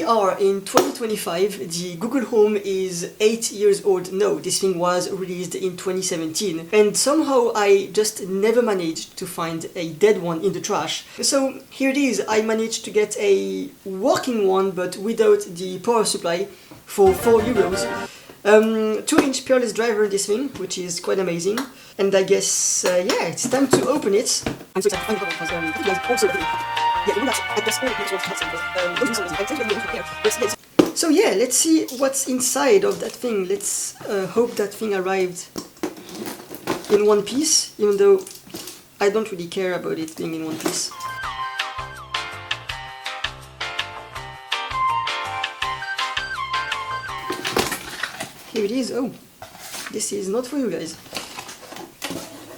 are in 2025, the Google Home is 8 years old. No, this thing was released in 2017, and somehow I just never managed to find a dead one in the trash. So here it is, I managed to get a working one but without the power supply for €4. 2-inch peerless driver this thing, which is quite amazing. And I guess, yeah, it's time to open it. I'm so excited to find it because you guys also so yeah, let's see what's inside of that thing. Let's hope that thing arrived in one piece, even though I don't really care about it being in one piece. Here it is. Oh, this is not for you guys.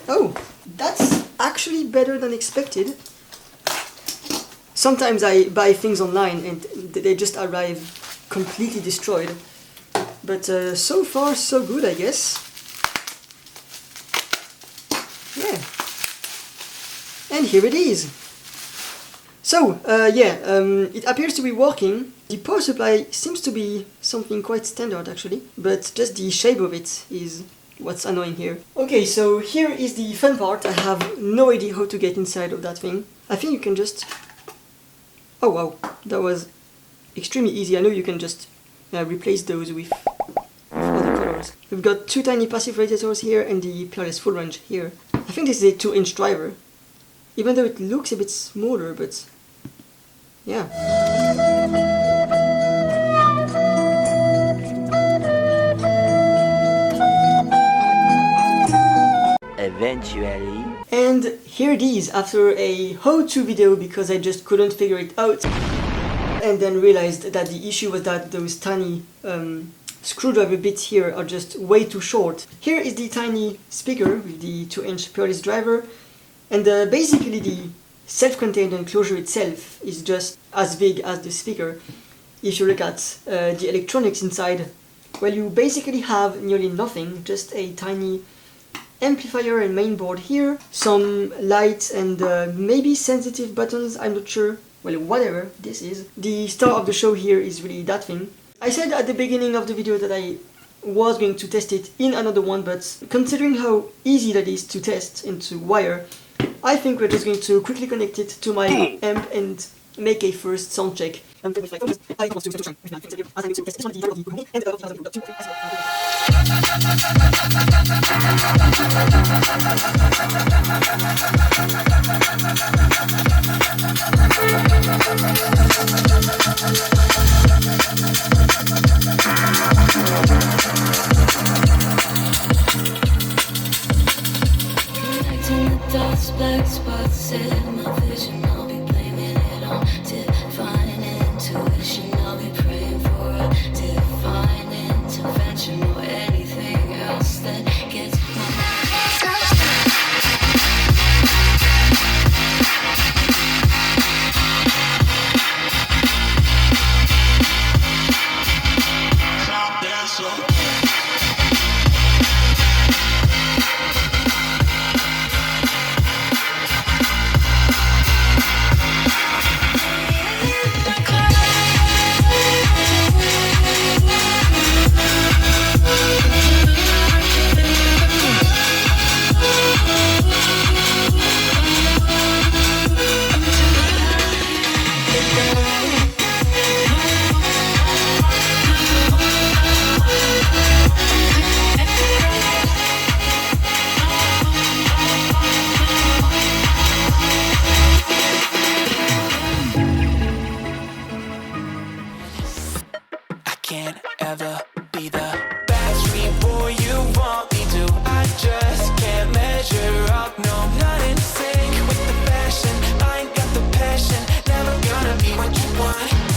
Oh, that's actually better than expected. Sometimes I buy things online and they just arrive completely destroyed. But so far so good, I guess. Yeah. And here it is. So, it appears to be working. The power supply seems to be something quite standard actually, but just the shape of it is what's annoying here. Okay, so here is the fun part. I have no idea how to get inside of that thing. I think you can just... Oh wow, that was extremely easy. I know you can just replace those with other colors. We've got 2 tiny passive radiators here and the peerless full range here. I think this is a 2-inch driver, even though it looks a bit smaller, but yeah. Eventually. And here it is, after a how-to video because I just couldn't figure it out, and then realized that the issue was that those tiny screwdriver bits here are just way too short. Here is the tiny speaker with the 2-inch peerless driver, and basically the self-contained enclosure itself is just as big as the speaker. If you look at the electronics inside, well, you basically have nearly nothing, just a tiny amplifier and mainboard here, some lights and maybe sensitive buttons, I'm not sure. Well, whatever this is. The star of the show here is really that thing. I said at the beginning of the video that I was going to test it in another one, but considering how easy that is to test and to wire, I think we're just going to quickly connect it to my amp and make a first sound check. Black spots in my vision, I'll be blaming it on divine intuition. I'll be praying for a divine intervention or anything else that gets can't ever be the battery boy you want me to. I just can't measure up, no, not in sync with the fashion. I ain't got the passion, never gonna be what you want.